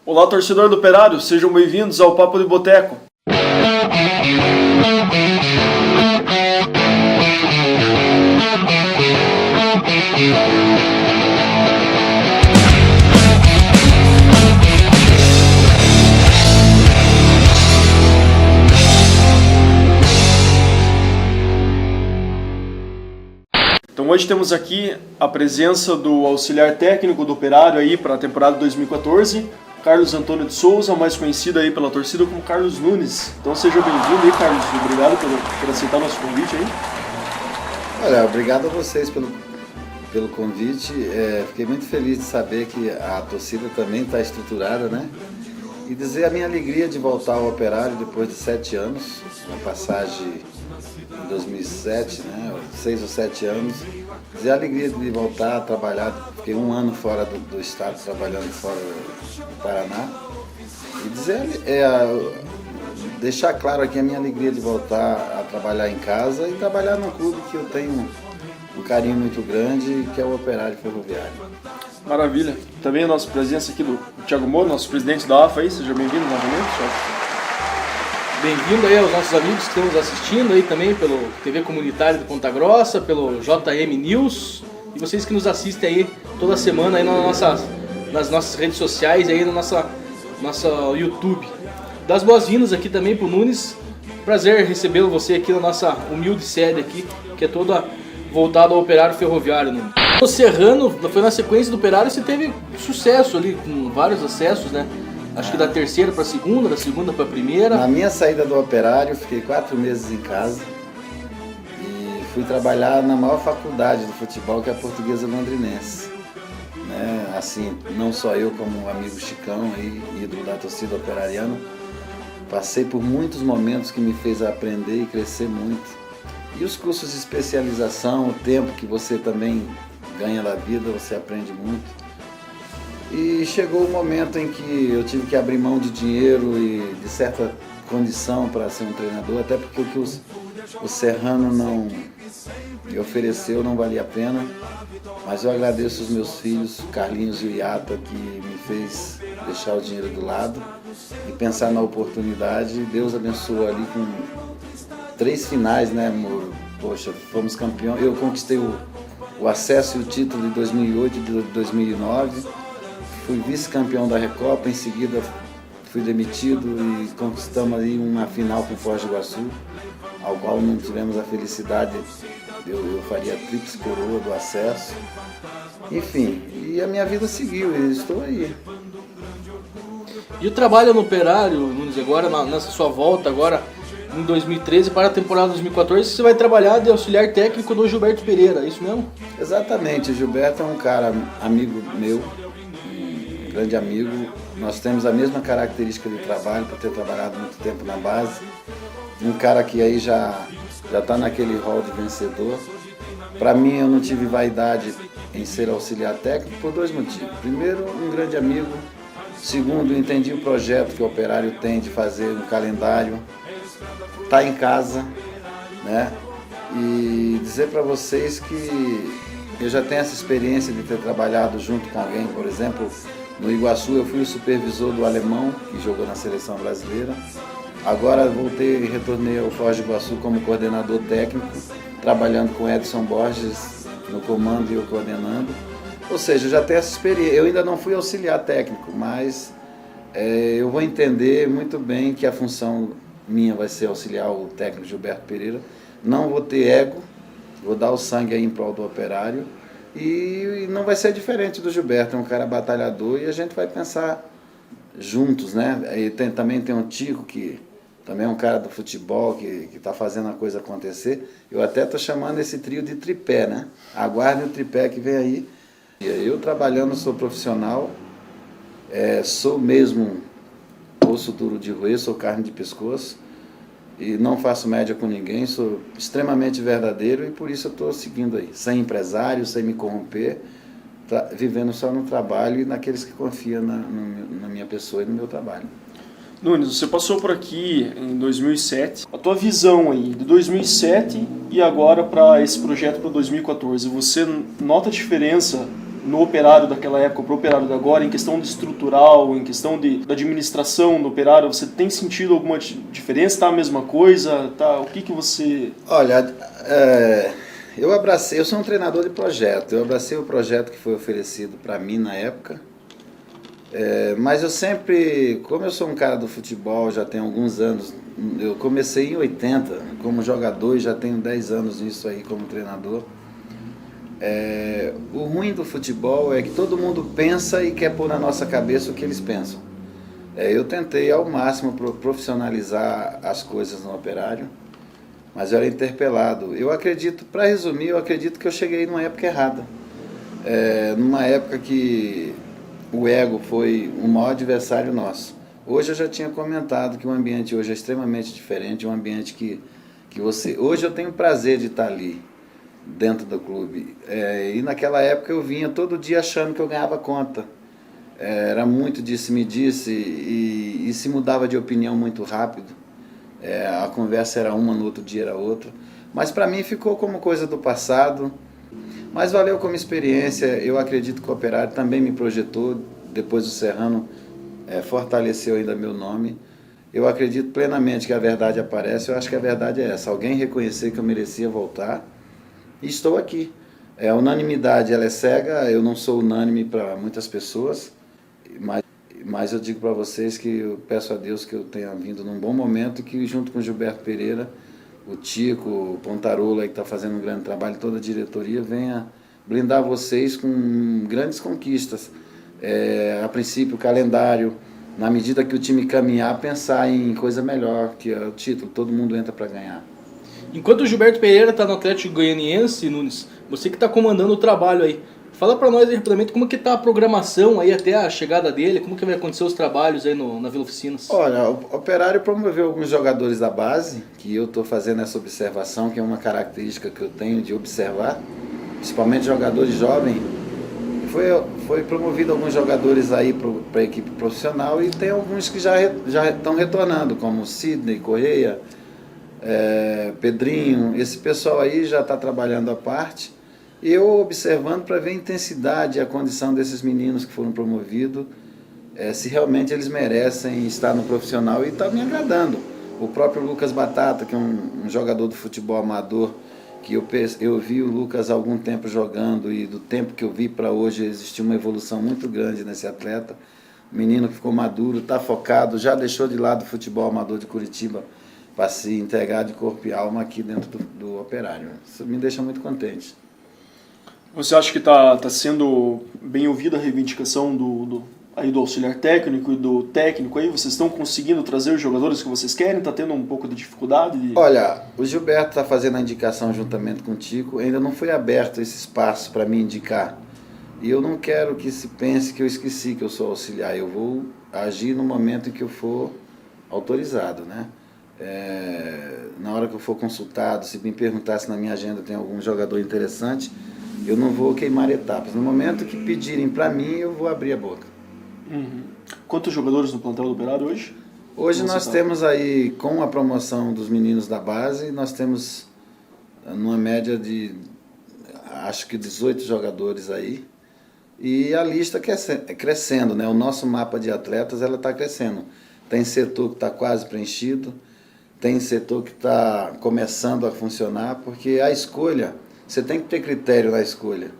Olá, torcedor do Operário, sejam bem-vindos ao Papo de Boteco. Então hoje temos aqui a presença do auxiliar técnico do Operário aí para a temporada 2014, Carlos Antônio de Souza, mais conhecido aí pela torcida como Carlos Nunes. Então seja bem-vindo aí, Carlos. Obrigado por aceitar nosso convite aí. Olha, obrigado a vocês pelo convite. Fiquei muito feliz de saber que a torcida também está estruturada, né? E dizer a minha alegria de voltar ao Operário depois de 7 anos, uma passagem em 2007, né? 6 ou 7 anos. Dizer a alegria de voltar a trabalhar, fiquei 1 ano fora do estado, trabalhando fora do Paraná. E dizer, deixar claro aqui a minha alegria de voltar a trabalhar em casa e trabalhar num clube que eu tenho um carinho muito grande, que é o Operário Ferroviário. Maravilha. Também a nossa presença aqui do Thiago Moro, nosso presidente da AFA aí. Seja bem-vindo novamente, Thiago. Bem-vindo aí aos nossos amigos que estão nos assistindo aí também pelo TV Comunitário de Ponta Grossa, pelo JM News e vocês que nos assistem aí toda semana aí nas nossas redes sociais aí no nosso YouTube. Das boas-vindas aqui também pro Nunes. Prazer recebê-lo você aqui na nossa humilde sede aqui, que é toda voltada ao Operário Ferroviário, né? O Serrano foi na sequência do Operário, você teve sucesso ali com vários acessos, né? Acho que da terceira para a segunda, da segunda para a primeira. Na minha saída do Operário, fiquei 4 meses em casa e fui trabalhar na maior faculdade do futebol, que é a Portuguesa Londrinense. Né? Assim, não só eu, como o amigo Chicão, aí, ídolo da torcida operariana, passei por muitos momentos que me fez aprender e crescer muito. E os cursos de especialização, o tempo que você também ganha na vida, você aprende muito. E chegou o momento em que eu tive que abrir mão de dinheiro e de certa condição para ser um treinador, até porque o que o Serrano não me ofereceu não valia a pena. Mas eu agradeço os meus filhos, o Carlinhos e o Iata, que me fez deixar o dinheiro do lado e pensar na oportunidade. Deus abençoou ali com 3 finais, né, amor? Poxa, fomos campeões. Eu conquistei o acesso e o título de 2008 e de 2009. Fui vice-campeão da Recopa, em seguida fui demitido e conquistamos aí uma final com o Foz do Iguaçu, ao qual não tivemos a felicidade, eu faria a tríplice coroa do acesso. Enfim, e a minha vida seguiu, e estou aí. E o trabalho no Operário, Nunes, agora nessa sua volta agora em 2013 para a temporada 2014, você vai trabalhar de auxiliar técnico do Gilberto Pereira, é isso mesmo? Exatamente, o Gilberto é um cara amigo meu, um grande amigo. Nós temos a mesma característica de trabalho, por ter trabalhado muito tempo na base. Um cara que aí já está naquele rol de vencedor. Para mim, eu não tive vaidade em ser auxiliar técnico por 2 motivos. Primeiro, um grande amigo. Segundo, entendi o projeto que o Operário tem de fazer um calendário. Tá em casa, né? E dizer para vocês que eu já tenho essa experiência de ter trabalhado junto com alguém, por exemplo, no Iguaçu eu fui o supervisor do alemão, que jogou na seleção brasileira. Agora voltei e retornei ao Foz do Iguaçu como coordenador técnico, trabalhando com Edson Borges no comando e eu coordenando. Ou seja, eu já tenho essa experiência. Eu ainda não fui auxiliar técnico, mas eu vou entender muito bem que a função minha vai ser auxiliar o técnico Gilberto Pereira. Não vou ter ego, vou dar o sangue aí em prol do Operário. E não vai ser diferente do Gilberto, é um cara batalhador e a gente vai pensar juntos, né? E também tem o Tico, que também é um cara do futebol, que está fazendo a coisa acontecer. Eu até estou chamando esse trio de tripé, né? Aguardem o tripé que vem aí. Eu trabalhando, sou profissional, sou mesmo osso duro de roer, sou carne de pescoço. E não faço média com ninguém, sou extremamente verdadeiro e por isso eu estou seguindo aí, sem empresário, sem me corromper, vivendo só no trabalho e naqueles que confiam na minha pessoa e no meu trabalho. Nunes, você passou por aqui em 2007. A tua visão aí de 2007 e agora para esse projeto para 2014, você nota a diferença no operário daquela época para o operário de agora, em questão de estrutural, em questão da administração do operário, você tem sentido alguma diferença? Está a mesma coisa? Tá, o que você... Olha, eu sou um treinador de projeto, eu abracei o projeto que foi oferecido para mim na época, mas eu sempre, como eu sou um cara do futebol, já tenho alguns anos, eu comecei em 80 como jogador e já tenho 10 anos nisso aí como treinador. O ruim do futebol é que todo mundo pensa e quer pôr na nossa cabeça o que eles pensam. Eu tentei ao máximo profissionalizar as coisas no operário, mas eu era interpelado. Eu acredito, para resumir, eu acredito que eu cheguei numa época errada. Numa época que o ego foi o maior adversário nosso. Hoje eu já tinha comentado que o ambiente hoje é extremamente diferente, um ambiente que você... Hoje eu tenho prazer de estar ali, dentro do clube. E naquela época eu vinha todo dia achando que eu ganhava conta. Era muito disse-me-disse e se mudava de opinião muito rápido. A conversa era uma, no outro dia era outra. Mas para mim ficou como coisa do passado. Mas valeu como experiência. Eu acredito que o Operário também me projetou. Depois do Serrano fortaleceu ainda meu nome. Eu acredito plenamente que a verdade aparece. Eu acho que a verdade é essa. Alguém reconhecer que eu merecia voltar. E estou aqui. A unanimidade ela é cega, eu não sou unânime para muitas pessoas, mas eu digo para vocês que eu peço a Deus que eu tenha vindo num bom momento e que junto com o Gilberto Pereira, o Tico, o Pontarola, que está fazendo um grande trabalho, toda a diretoria, venha blindar vocês com grandes conquistas. A princípio, o calendário, na medida que o time caminhar, pensar em coisa melhor, que é o título, todo mundo entra para ganhar. Enquanto o Gilberto Pereira está no Atlético Goianiense, Nunes, você que está comandando o trabalho aí, fala para nós aí rapidamente como que está a programação aí até a chegada dele, como que vai acontecer os trabalhos aí na Vila Oficinas. Olha, o Operário promoveu alguns jogadores da base, que eu estou fazendo essa observação, que é uma característica que eu tenho de observar, principalmente jogadores jovens. Foi promovido alguns jogadores aí para a equipe profissional e tem alguns que já estão retornando, como Sidney, Correia, Pedrinho. Esse pessoal aí já está trabalhando à parte. E eu observando para ver a intensidade e a condição desses meninos que foram promovidos, se realmente eles merecem estar no profissional, e está me agradando. O próprio Lucas Batata, que é um jogador do futebol amador, que eu vi o Lucas há algum tempo jogando, e do tempo que eu vi para hoje existiu uma evolução muito grande nesse atleta. O menino que ficou maduro, está focado, já deixou de lado o futebol amador de Curitiba para se integrar de corpo e alma aqui dentro do Operário. Isso me deixa muito contente. Você acha que está sendo bem ouvida a reivindicação do auxiliar técnico e do técnico aí? Vocês estão conseguindo trazer os jogadores que vocês querem? Está tendo um pouco de dificuldade? Olha, o Gilberto está fazendo a indicação juntamente com o Tico. Ainda não foi aberto esse espaço para me indicar. E eu não quero que se pense que eu esqueci que eu sou auxiliar. Eu vou agir no momento em que eu for autorizado, né? Na hora que eu for consultado, se me perguntar se na minha agenda tem algum jogador interessante, eu não vou queimar etapas. No momento que pedirem para mim, eu vou abrir a boca. Uhum. Quantos jogadores no plantel do Operário hoje? Hoje nós temos aí, com a promoção dos meninos da base, nós temos numa média de, acho que 18 jogadores aí. E a lista crescendo, né? O nosso mapa de atletas está crescendo. Tem setor que está quase preenchido, tem setor que está começando a funcionar, porque a escolha, você tem que ter critério na escolha,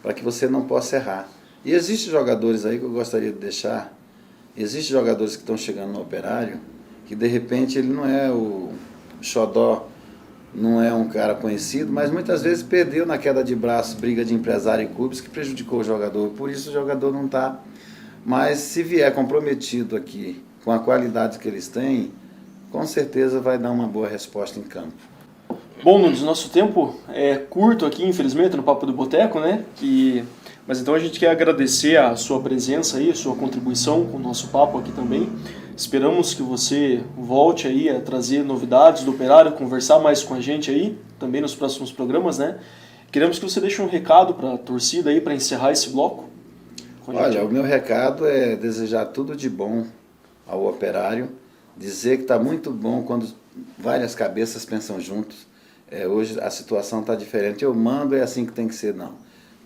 para que você não possa errar. E existem jogadores aí que eu gostaria de deixar, existem jogadores que estão chegando no Operário, que de repente ele não é o xodó, não é um cara conhecido, mas muitas vezes perdeu na queda de braço, briga de empresário e clubes, que prejudicou o jogador. Por isso o jogador não está. Mas se vier comprometido aqui, com a qualidade que eles têm, com certeza vai dar uma boa resposta em campo. Bom, Nunes, nosso tempo é curto aqui, infelizmente, no Papo do Boteco, né? Mas então a gente quer agradecer a sua presença aí, a sua contribuição com o nosso papo aqui também. Esperamos que você volte aí a trazer novidades do Operário, conversar mais com a gente aí, também nos próximos programas, né? Queremos que você deixe um recado para a torcida aí, para encerrar esse bloco. Olha, o meu recado é desejar tudo de bom ao Operário, dizer que está muito bom quando várias cabeças pensam juntos. Hoje a situação está diferente. Eu mando, é assim que tem que ser, não.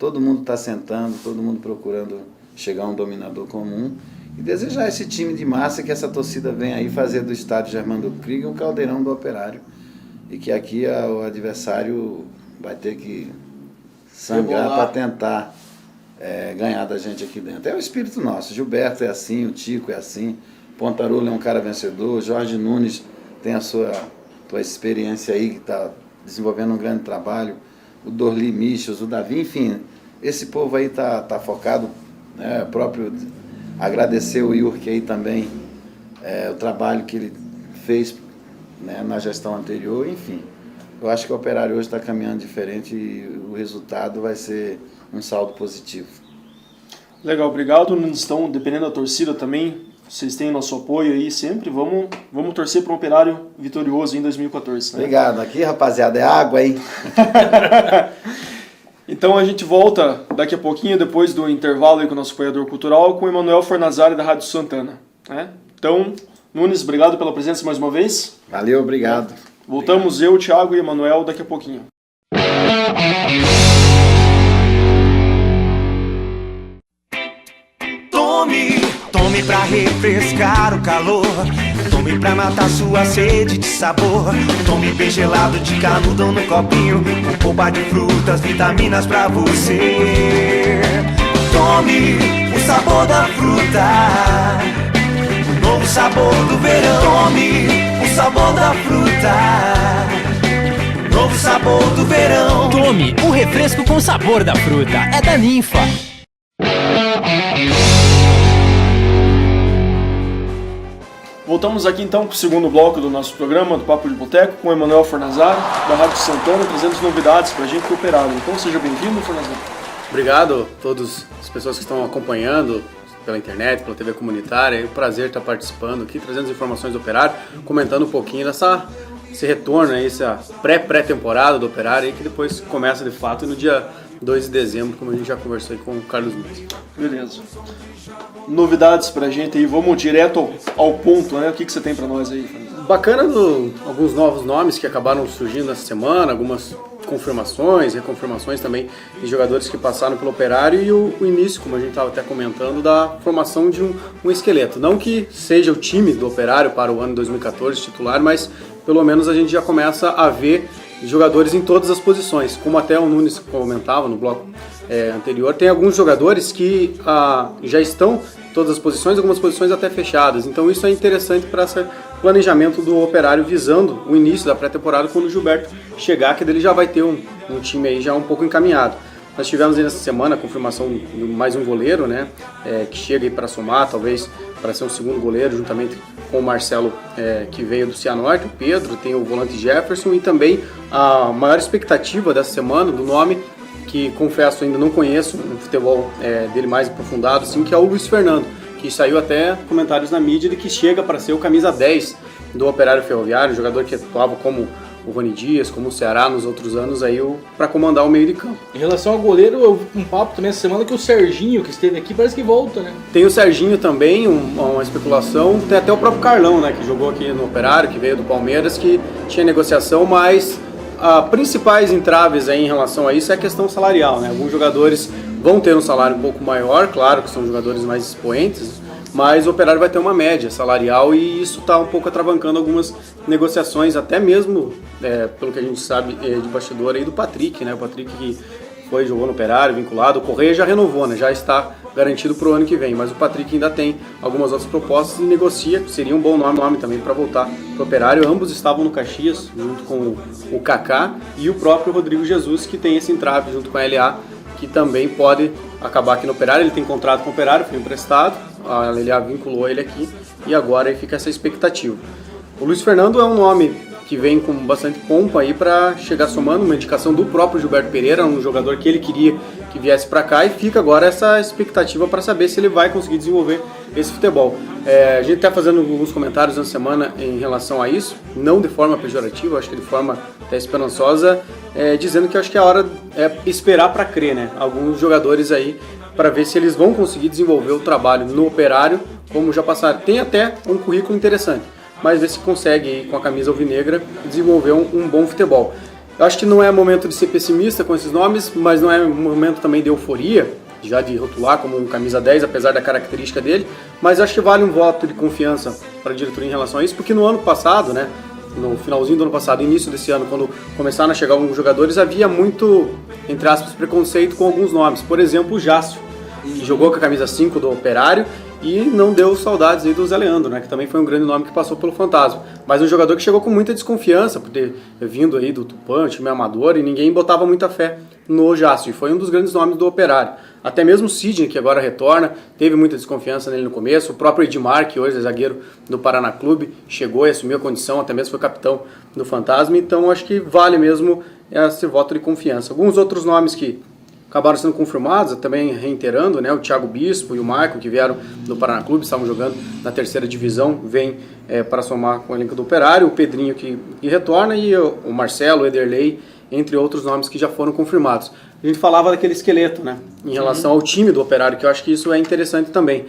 todo mundo está sentando, todo mundo procurando chegar a um dominador comum e desejar esse time de massa, que essa torcida venha aí fazer do estádio Germando Krieger um caldeirão do Operário e que aqui o adversário vai ter que sangrar para tentar ganhar da gente aqui dentro. É o espírito nosso. Gilberto é assim, o Tico é assim, Pontarolo é um cara vencedor, Jorge Nunes tem a sua experiência aí, que está desenvolvendo um grande trabalho, o Dorli Michels, o Davi, enfim, esse povo aí tá focado, né? Próprio agradecer o Yurk aí também, o trabalho que ele fez, né, na gestão anterior, enfim. Eu acho que o Operário hoje está caminhando diferente e o resultado vai ser um saldo positivo. Legal, obrigado. Então, dependendo da torcida também, vocês têm nosso apoio aí sempre. Vamos torcer para um Operário vitorioso em 2014. Né? Obrigado. Aqui, rapaziada, é água, hein? Então a gente volta daqui a pouquinho, depois do intervalo aí com o nosso apoiador cultural, com o Emanuel Fornazari da Rádio Santana. Né? Então, Nunes, obrigado pela presença mais uma vez. Valeu, obrigado. Voltamos eu, Thiago e Emanuel daqui a pouquinho. Tome pra refrescar o calor. Tome pra matar sua sede de sabor. Tome bem gelado de canudão no copinho, com polpa de frutas, vitaminas pra você. Tome o sabor da fruta, o novo sabor do verão. Tome o sabor da fruta, o novo sabor do verão. Tome o refresco com sabor da fruta. É da Ninfa. Voltamos aqui então para o segundo bloco do nosso programa, do Papo de Boteco, com o Emanuel Fornazari, da Rádio Santana, trazendo novidades para a gente do Operário. Então seja bem-vindo, Fornazari. Obrigado a todas as pessoas que estão acompanhando pela internet, pela TV comunitária. É um prazer estar participando aqui, trazendo as informações do Operário, comentando um pouquinho esse retorno, essa pré-temporada do Operário, aí, que depois começa de fato no dia 2 de dezembro, como a gente já conversou aí com o Carlos Nunes. Beleza. Novidades pra gente aí, vamos direto ao ponto, né? O que você tem pra nós aí? Bacana alguns novos nomes que acabaram surgindo nessa semana, algumas confirmações, reconfirmações também de jogadores que passaram pelo Operário e o início, como a gente estava até comentando, da formação de um esqueleto. Não que seja o time do Operário para o ano 2014 titular, mas pelo menos a gente já começa a ver jogadores em todas as posições. Como até o Nunes comentava no bloco anterior, tem alguns jogadores que já estão em todas as posições, algumas posições até fechadas. Então isso é interessante para esse planejamento do Operário visando o início da pré-temporada, quando o Gilberto chegar, que ele já vai ter um time aí já um pouco encaminhado. Nós tivemos aí nessa semana a confirmação de mais um goleiro, né, que chega aí para somar, talvez para ser um segundo goleiro, juntamente com o Marcelo, que veio do Cianorte, o Pedro, tem o volante Jefferson, e também a maior expectativa dessa semana, do nome, que confesso ainda não conheço no futebol dele mais aprofundado, assim, que é o Luiz Fernando, que saiu até comentários na mídia de que chega para ser o camisa 10 do Operário Ferroviário, jogador que atuava como o Rony Dias, como o Ceará nos outros anos aí, para comandar o meio de campo. Em relação ao goleiro, eu vi um papo também essa semana que o Serginho, que esteve aqui, parece que volta, né? Tem o Serginho também, uma especulação, tem até o próprio Carlão, né, que jogou aqui no Operário, que veio do Palmeiras, que tinha negociação, mas principais entraves aí em relação a isso é a questão salarial, né? Alguns jogadores vão ter um salário um pouco maior, claro que são jogadores mais expoentes, mas o Operário vai ter uma média salarial e isso está um pouco atravancando algumas negociações, até mesmo, pelo que a gente sabe de bastidor aí, do Patrick, né? O Patrick que jogou no Operário, vinculado, o Correia já renovou, né? Já está garantido para o ano que vem, mas o Patrick ainda tem algumas outras propostas e negocia, seria um bom nome também para voltar para o Operário. Ambos estavam no Caxias, junto com o Kaká e o próprio Rodrigo Jesus, que tem esse entrave junto com a LA, que também pode acabar aqui no Operário. Ele tem contrato com o Operário, foi emprestado, a LA vinculou ele aqui e agora aí fica essa expectativa. O Luiz Fernando é um nome que vem com bastante pompa aí para chegar somando, uma indicação do próprio Gilberto Pereira, um jogador que ele queria que viesse para cá, e fica agora essa expectativa para saber se ele vai conseguir desenvolver esse futebol. A gente está fazendo alguns comentários na semana em relação a isso, não de forma pejorativa, acho que de forma até esperançosa, dizendo que acho que a hora é esperar para crer, né? Alguns jogadores aí, para ver se eles vão conseguir desenvolver o trabalho no Operário, como já passaram. Tem até um currículo interessante, mas ver se consegue, com a camisa alvinegra, desenvolver um bom futebol. Eu acho que não é momento de ser pessimista com esses nomes, mas não é momento também de euforia, já de rotular como um camisa 10, apesar da característica dele, mas acho que vale um voto de confiança para a diretoria em relação a isso, porque no ano passado, né, no finalzinho do ano passado, início desse ano, quando começaram a chegar alguns jogadores, havia muito, entre aspas, preconceito com alguns nomes. Por exemplo, o Jácio, que jogou com a camisa 5 do Operário e não deu saudades aí do Zé Leandro, né, que também foi um grande nome que passou pelo Fantasma. Mas um jogador que chegou com muita desconfiança, por ter vindo aí do Tupã, time amador, e ninguém botava muita fé no Jácio, e foi um dos grandes nomes do Operário. Até mesmo o Sidney, que agora retorna, teve muita desconfiança nele no começo. O próprio Edmar, que hoje é zagueiro do Paraná Clube, chegou e assumiu a condição, até mesmo foi capitão do Fantasma. Então acho que vale mesmo esse voto de confiança. Alguns outros nomes que acabaram sendo confirmados, também reiterando, né, o Thiago Bispo e o Maicon, que vieram do Paraná Clube, estavam jogando na terceira divisão, vem para somar com o elenco do Operário. O Pedrinho que retorna e o Marcelo, o Ederlei, entre outros nomes que já foram confirmados. A gente falava daquele esqueleto, né, em relação ao time do Operário, que eu acho que isso é interessante também.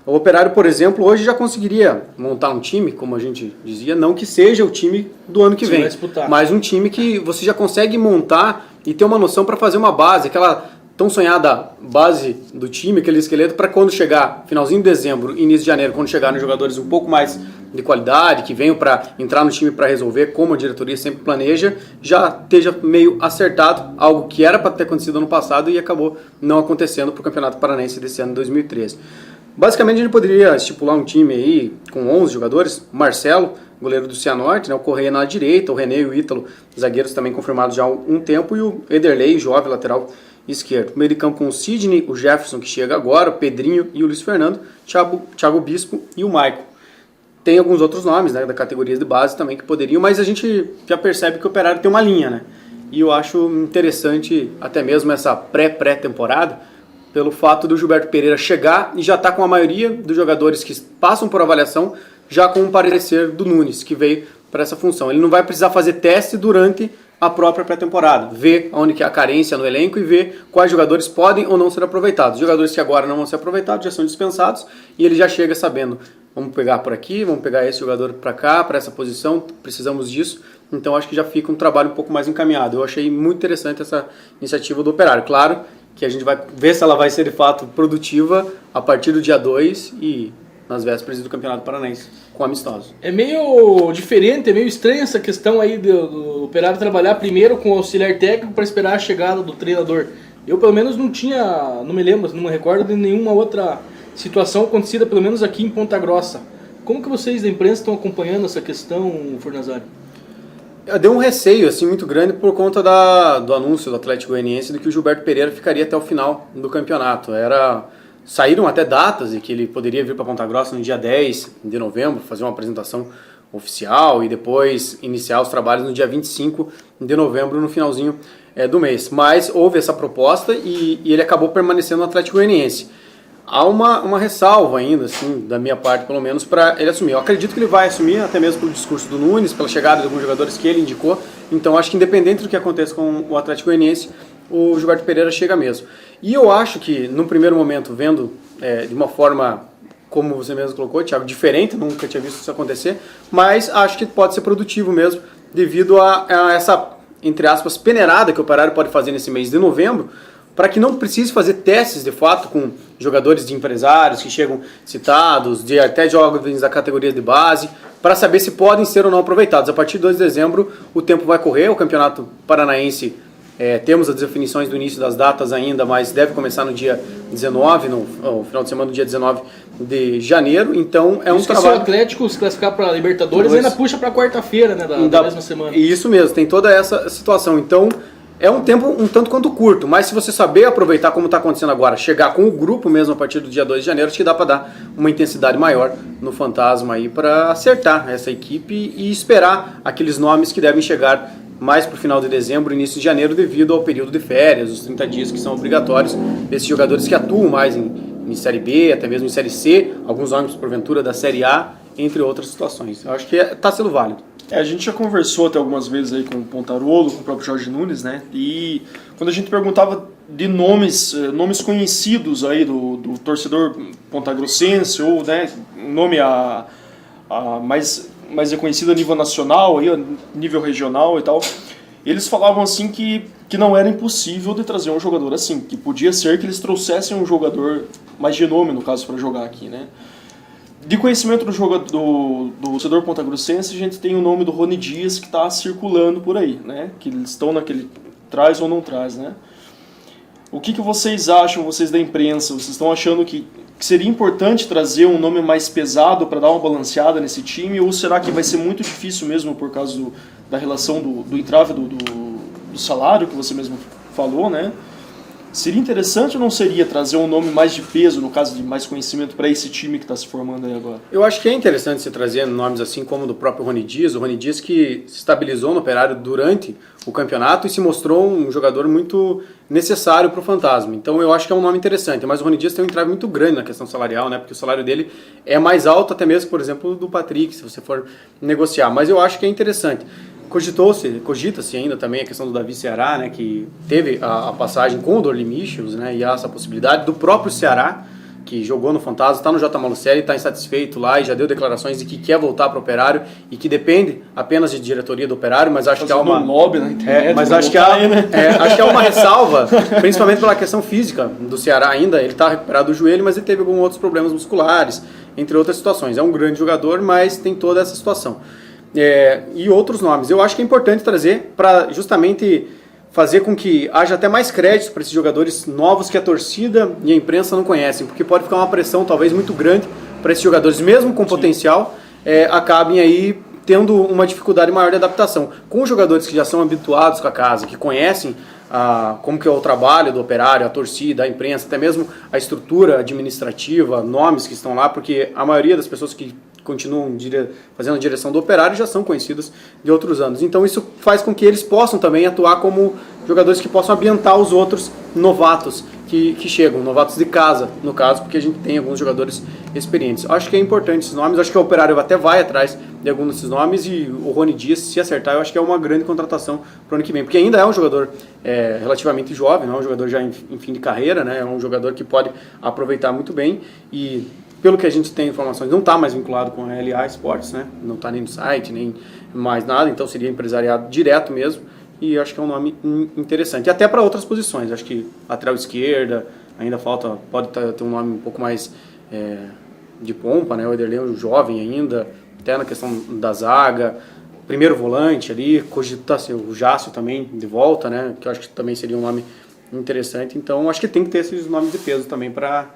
O Operário, por exemplo, hoje já conseguiria montar um time, como a gente dizia, não que seja o time do ano que vem, mas um time que você já consegue montar e ter uma noção para fazer uma base, aquela tão sonhada base do time, aquele esqueleto, para quando chegar finalzinho de dezembro, início de janeiro, quando chegarem jogadores um pouco mais de qualidade, que venham para entrar no time para resolver, como a diretoria sempre planeja, já esteja meio acertado, algo que era para ter acontecido ano passado e acabou não acontecendo para o Campeonato Paranaense desse ano, 2013. Basicamente a gente poderia estipular um time aí com 11 jogadores: Marcelo, goleiro do Cianorte, né, o Correia na direita, o René e o Ítalo, zagueiros também confirmados já há um tempo, e o Ederlei, jovem, lateral esquerdo. Meio de campo com o Sidney, o Jefferson, que chega agora, o Pedrinho e o Luiz Fernando, Thiago Bispo e o Maicon. Tem alguns outros nomes, né, da categoria de base também que poderiam, mas a gente já percebe que o Operário tem uma linha, né? E eu acho interessante até mesmo essa pré-temporada, pelo fato do Gilberto Pereira chegar e já estar com a maioria dos jogadores que passam por avaliação já com um parecer do Nunes, que veio para essa função. Ele não vai precisar fazer teste durante a própria pré-temporada, ver onde que é a carência no elenco e ver quais jogadores podem ou não ser aproveitados. Os jogadores que agora não vão ser aproveitados já são dispensados e ele já chega sabendo: vamos pegar por aqui, vamos pegar esse jogador para cá, para essa posição, precisamos disso. Então acho que já fica um trabalho um pouco mais encaminhado. Eu achei muito interessante essa iniciativa do Operário. Claro que a gente vai ver se ela vai ser de fato produtiva a partir do dia 2 e nas vésperas do Campeonato Paranaense, com amistosos. É meio diferente, é meio estranha essa questão aí do Operário trabalhar primeiro com o auxiliar técnico para esperar a chegada do treinador. Eu pelo menos não me lembro, não me recordo de nenhuma outra situação acontecida, pelo menos aqui em Ponta Grossa. Como que vocês da imprensa estão acompanhando essa questão, Fornazari? Deu um receio assim, muito grande por conta do anúncio do Atlético Goianiense de que o Gilberto Pereira ficaria até o final do campeonato. Saíram até datas de que ele poderia vir para Ponta Grossa no dia 10 de novembro, fazer uma apresentação oficial e depois iniciar os trabalhos no dia 25 de novembro, no finalzinho do mês. Mas houve essa proposta e ele acabou permanecendo no Atlético Goianiense. Há uma ressalva ainda, assim, da minha parte pelo menos, para ele assumir. Eu acredito que ele vai assumir, até mesmo pelo discurso do Nunes, pela chegada de alguns jogadores que ele indicou. Então acho que independente do que aconteça com o Atlético Goianiense, o Gilberto Pereira chega mesmo. E eu acho que, num primeiro momento, vendo de uma forma, como você mesmo colocou, Thiago, diferente, nunca tinha visto isso acontecer, mas acho que pode ser produtivo mesmo, devido a essa, entre aspas, peneirada que o Operário pode fazer nesse mês de novembro, para que não precise fazer testes, de fato, com jogadores de empresários que chegam citados, até jovens da categoria de base, para saber se podem ser ou não aproveitados. A partir de 2 de dezembro, o tempo vai correr, o Campeonato Paranaense, temos as definições do início das datas ainda, mas deve começar no dia 19, no final de semana do dia 19 de janeiro, então é um trabalho... Se o Atlético se classificar para a Libertadores, ainda puxa para quarta-feira, né, da mesma semana. Isso mesmo, tem toda essa situação, então é um tempo um tanto quanto curto, mas se você saber aproveitar como está acontecendo agora, chegar com o grupo mesmo a partir do dia 2 de janeiro, acho que dá para dar uma intensidade maior no Fantasma aí para acertar essa equipe e esperar aqueles nomes que devem chegar mais para o final de dezembro, início de janeiro, devido ao período de férias, os 30 dias que são obrigatórios desses jogadores que atuam mais em Série B, até mesmo em Série C, alguns nomes porventura da Série A, entre outras situações. Eu acho que está sendo válido. A gente já conversou até algumas vezes aí com o Pontarolo, com o próprio Jorge Nunes, né? E quando a gente perguntava de nomes conhecidos aí do torcedor pontagrossense, ou, né, um nome mais reconhecido a nível nacional, aí, a nível regional e tal, eles falavam assim que não era impossível de trazer um jogador assim, que podia ser que eles trouxessem um jogador mais de nome, no caso, para jogar aqui, né? De conhecimento do torcedor pontagrossense, a gente tem o nome do Rony Dias que está circulando por aí, né? Que eles estão naquele traz ou não traz, né? O que vocês acham, vocês da imprensa? Vocês estão achando que seria importante trazer um nome mais pesado para dar uma balanceada nesse time? Ou será que vai ser muito difícil mesmo por causa da relação do entrave do salário que você mesmo falou, né? Seria interessante ou não seria trazer um nome mais de peso, no caso de mais conhecimento, para esse time que está se formando aí agora? Eu acho que é interessante você trazer nomes assim como o do próprio Rony Dias. O Rony Dias que se estabilizou no Operário durante o campeonato e se mostrou um jogador muito necessário para o Fantasma. Então eu acho que é um nome interessante. Mas o Rony Dias tem um entrave muito grande na questão salarial, né? Porque o salário dele é mais alto até mesmo, por exemplo, do Patrick, se você for negociar. Mas eu acho que é interessante. Cogita-se ainda também a questão do Davi Ceará, né, que teve a passagem com o Dorli Michels, né, e há essa possibilidade do próprio Ceará, que jogou no Fantasma, está no J. Malucelli, está insatisfeito lá e já deu declarações de que quer voltar para o Operário e que depende apenas de diretoria do Operário, mas acho que há uma mob na internet, mas acho que há uma ressalva, principalmente pela questão física do Ceará ainda. Ele está recuperado do joelho, mas ele teve alguns outros problemas musculares, entre outras situações. É um grande jogador, mas tem toda essa situação. E outros nomes. Eu acho que é importante trazer para justamente fazer com que haja até mais crédito para esses jogadores novos que a torcida e a imprensa não conhecem, porque pode ficar uma pressão talvez muito grande para esses jogadores, mesmo com potencial, acabem aí tendo uma dificuldade maior de adaptação. Com os jogadores que já são habituados com a casa, que conhecem como que é o trabalho do Operário, a torcida, a imprensa, até mesmo a estrutura administrativa, nomes que estão lá, porque a maioria das pessoas que continuam fazendo a direção do Operário já são conhecidos de outros anos. Então isso faz com que eles possam também atuar como jogadores que possam ambientar os outros novatos que chegam, novatos de casa, no caso, porque a gente tem alguns jogadores experientes. Acho que é importante esses nomes, acho que o Operário até vai atrás de alguns desses nomes e o Rony Dias, se acertar, eu acho que é uma grande contratação para o ano que vem, porque ainda é um jogador relativamente jovem, não é um jogador já em fim de carreira, né? É um jogador que pode aproveitar muito bem e pelo que a gente tem informações, não está mais vinculado com a LA Sports, né? Não está nem no site, nem mais nada, então seria empresariado direto mesmo, e acho que é um nome interessante. E até para outras posições, acho que lateral esquerda, ainda falta, pode ter um nome um pouco mais de pompa, né? O Ederlei é um jovem ainda, até na questão da zaga, primeiro volante ali, cogita-se o Jácio também de volta, né? Que eu acho que também seria um nome interessante, então acho que tem que ter esses nomes de peso também para...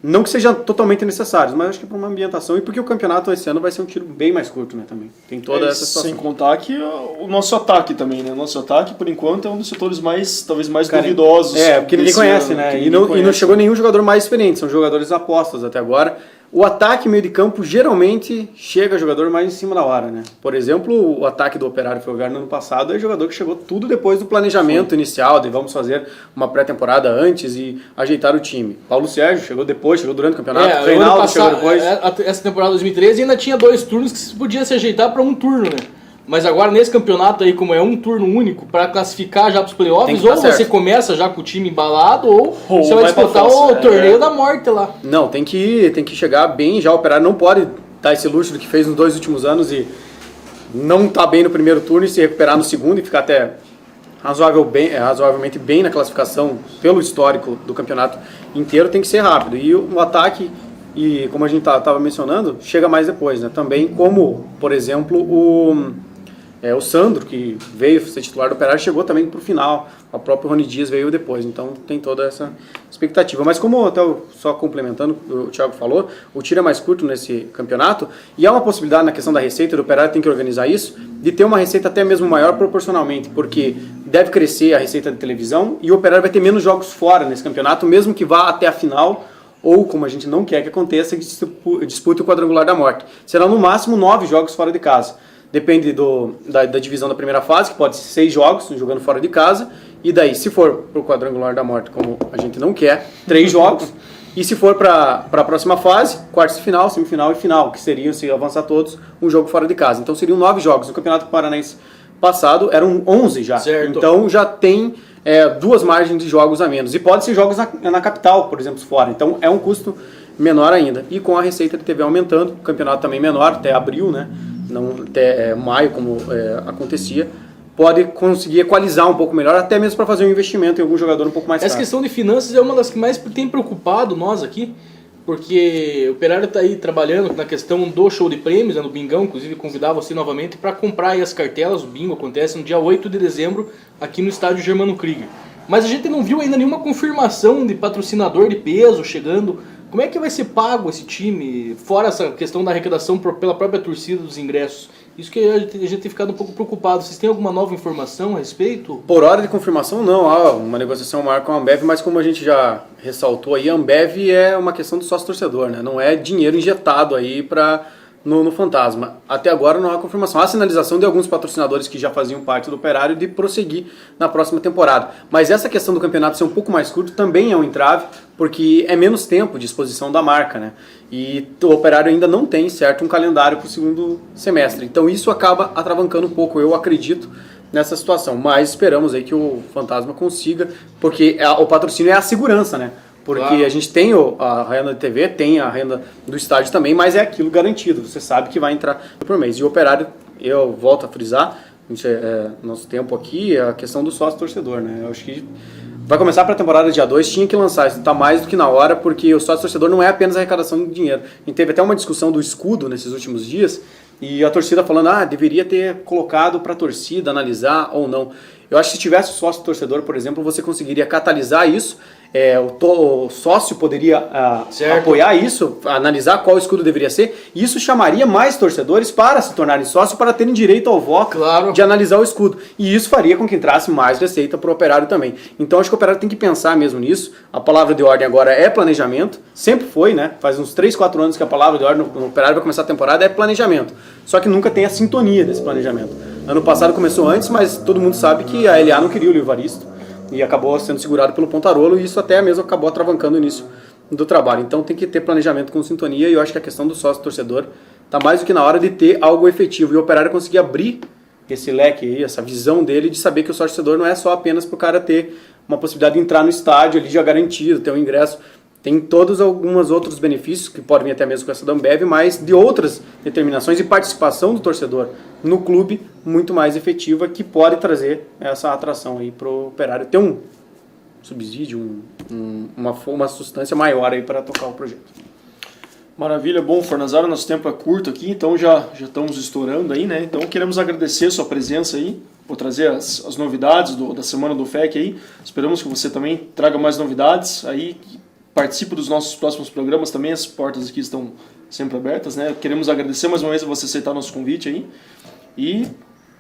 Não que sejam totalmente necessários, mas acho que para uma ambientação e porque o campeonato esse ano vai ser um tiro bem mais curto, né, também. Tem toda essa situação. Sem contar que o nosso ataque também, né? O nosso ataque, por enquanto, é um dos setores talvez mais duvidosos. Porque ninguém conhece, né? E não chegou nenhum jogador mais experiente, são jogadores apostas até agora. O ataque meio de campo geralmente chega jogador mais em cima da hora, né? Por exemplo, o ataque do Operário Felgar no ano passado é jogador que chegou tudo depois do planejamento inicial, de vamos fazer uma pré-temporada antes e ajeitar o time. Paulo Sérgio chegou depois, chegou durante o campeonato, Reinaldo chegou depois. Essa temporada 2013 ainda tinha 2 turnos que se podia se ajeitar para um turno, né? Mas agora nesse campeonato aí, como é um turno único, para classificar já para os playoffs, ou você começa já com o time embalado, ou você vai disputar o torneio da morte lá. Não, tem que chegar bem já. O Operário não pode dar esse luxo do que fez nos 2 últimos anos e não estar bem no primeiro turno e se recuperar no segundo e ficar até razoavelmente bem na classificação pelo histórico do campeonato inteiro. Tem que ser rápido. E o ataque, e como a gente estava mencionando, chega mais depois, né? Também como, por exemplo, o Sandro, que veio ser titular do Operário, chegou também para o final. O próprio Rony Dias veio depois. Então tem toda essa expectativa. Mas como até só complementando o Thiago falou, o tiro é mais curto nesse campeonato e há uma possibilidade na questão da receita, do Operário tem que organizar isso, de ter uma receita até mesmo maior proporcionalmente, porque deve crescer a receita de televisão e o Operário vai ter menos jogos fora nesse campeonato, mesmo que vá até a final, ou, como a gente não quer que aconteça, que dispute o quadrangular da morte. Serão no máximo 9 jogos fora de casa. Depende da divisão da primeira fase, que pode ser 6 jogos, jogando fora de casa. E daí, se for para o quadrangular da morte, como a gente não quer, 3 jogos. E se for para a próxima fase, quartos de final, semifinal e final, que seriam, se avançar todos, um jogo fora de casa. Então seriam 9 jogos. No Campeonato Paranaense passado eram 11 já. Certo. Então já tem 2 margens de jogos a menos. E pode ser jogos na capital, por exemplo, fora. Então é um custo menor ainda. E com a receita de TV aumentando, o campeonato também menor, até abril, né? Não até maio, como acontecia, pode conseguir equalizar um pouco melhor, até mesmo para fazer um investimento em algum jogador um pouco mais caro. Essa questão de finanças é uma das que mais tem preocupado nós aqui, porque o Operário está aí trabalhando na questão do show de prêmios, no Bingão, inclusive convidar você novamente para comprar aí as cartelas. O bingo acontece no dia 8 de dezembro aqui no estádio Germano Krieger. Mas a gente não viu ainda nenhuma confirmação de patrocinador de peso chegando. Como é que vai ser pago esse time, fora essa questão da arrecadação pela própria torcida dos ingressos? Isso que a gente tem ficado um pouco preocupado. Vocês têm alguma nova informação a respeito? Por hora de confirmação, não. Há uma negociação maior com a Ambev, mas como a gente já ressaltou aí, a Ambev é uma questão do sócio-torcedor, né? Não é dinheiro injetado aí no Fantasma. Até agora não há confirmação. Há sinalização de alguns patrocinadores que já faziam parte do Operário de prosseguir na próxima temporada. Mas essa questão do campeonato ser um pouco mais curto também é um entrave, porque é menos tempo de exposição da marca, né? E o Operário ainda não tem, certo, um calendário para o segundo semestre. Então isso acaba atravancando um pouco, eu acredito, nessa situação. Mas esperamos aí que o Fantasma consiga, porque o patrocínio é a segurança, né? Porque claro, a gente tem a renda de TV, tem a renda do estádio também, mas é aquilo garantido. Você sabe que vai entrar por mês. E o Operário, eu volto a frisar, nosso tempo aqui, é a questão do sócio-torcedor, né? Eu acho que vai começar para a temporada dia 2, tinha que lançar isso, tá mais do que na hora, porque o sócio-torcedor não é apenas a arrecadação de dinheiro. A gente teve até uma discussão do escudo nesses últimos dias, e a torcida falando, deveria ter colocado para a torcida analisar ou não. Eu acho que se tivesse o sócio-torcedor, por exemplo, você conseguiria catalisar isso, o sócio poderia apoiar isso, analisar qual escudo deveria ser, e isso chamaria mais torcedores para se tornarem sócios, para terem direito ao voto, claro, de analisar o escudo. E isso faria com que entrasse mais receita para o Operário também. Então acho que o Operário tem que pensar mesmo nisso. A palavra de ordem agora é planejamento, sempre foi, né? Faz uns 3, 4 anos que a palavra de ordem no Operário vai começar a temporada é planejamento. Só que nunca tem a sintonia desse planejamento. Ano passado começou antes, mas todo mundo sabe que a LA não queria o Livaristo e acabou sendo segurado pelo Pontarolo, e isso até mesmo acabou atravancando o início do trabalho. Então tem que ter planejamento com sintonia, e eu acho que a questão do sócio-torcedor está mais do que na hora de ter algo efetivo, e o Operário conseguir abrir esse leque aí, essa visão dele de saber que o sócio-torcedor não é só apenas para o cara ter uma possibilidade de entrar no estádio ali já garantido, ter um ingresso. Tem todos alguns outros benefícios que podem vir até mesmo com essa da Ambev, mas de outras determinações e participação do torcedor no clube muito mais efetiva, que pode trazer essa atração aí para o Operário ter um subsídio, uma substância maior aí para tocar o projeto. Maravilha, bom, Fornazaro, nosso tempo é curto aqui, então já estamos estourando aí, né? Então queremos agradecer a sua presença aí, por trazer as novidades da semana do FEC aí. Esperamos que você também traga mais novidades aí, participe dos nossos próximos programas também, as portas aqui estão sempre abertas, né? Queremos agradecer mais uma vez a você aceitar nosso convite aí, e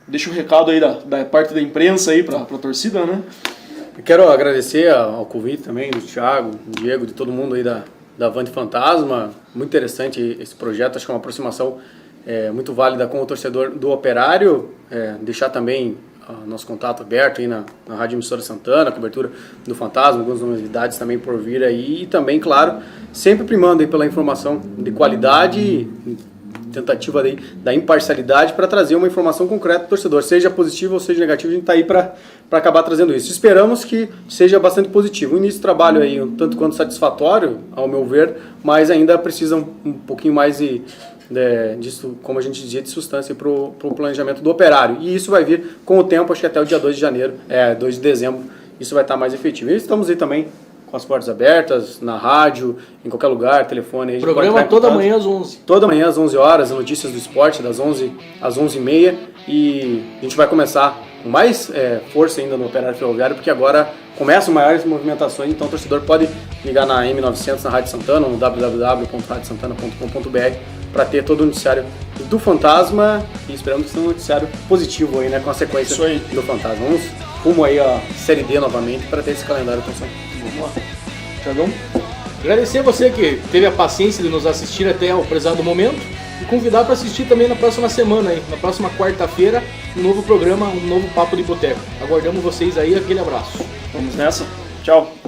deixa o recado aí da parte da imprensa aí para a torcida, né? Eu quero agradecer ao convite também do Thiago, do Diego, de todo mundo aí da Avante Fantasma. Muito interessante esse projeto, acho que é uma aproximação muito válida com o torcedor do Operário. Deixar também nosso contato aberto aí na Rádio Emissora Santana, cobertura do Fantasma, algumas novidades também por vir aí, e também, claro, sempre primando aí pela informação de qualidade, tentativa da imparcialidade para trazer uma informação concreta do torcedor, seja positivo ou seja negativo. A gente está aí para acabar trazendo isso. Esperamos que seja bastante positivo. O início do trabalho aí, um tanto quanto satisfatório, ao meu ver, mas ainda precisa um pouquinho mais disso, como a gente dizia, de substância para o planejamento do Operário. E isso vai vir com o tempo, acho que até o dia 2 de janeiro, 2 de dezembro, isso vai estar mais efetivo. E estamos aí também com as portas abertas, na rádio, em qualquer lugar, telefone. Aí, programa toda manhã às 11. Toda manhã às 11 horas, notícias do esporte, das 11 às 11h30. E a gente vai começar com mais força ainda no Operário Ferroviário, porque agora começam maiores movimentações, então o torcedor pode ligar na M900, na Rádio Santana, no www.radiosantana.com.br, para ter todo o noticiário do Fantasma, e esperamos que seja um noticiário positivo aí, né, com a sequência do Fantasma. Vamos rumo aí a Série D novamente para ter esse calendário tão certo. Vamos lá. Thiagão? Agradecer a você que teve a paciência de nos assistir até o prezado momento, e convidar para assistir também na próxima semana, aí, na próxima quarta-feira, um novo programa, um novo Papo de Boteco. Aguardamos vocês aí, aquele abraço. Vamos nessa. Tchau.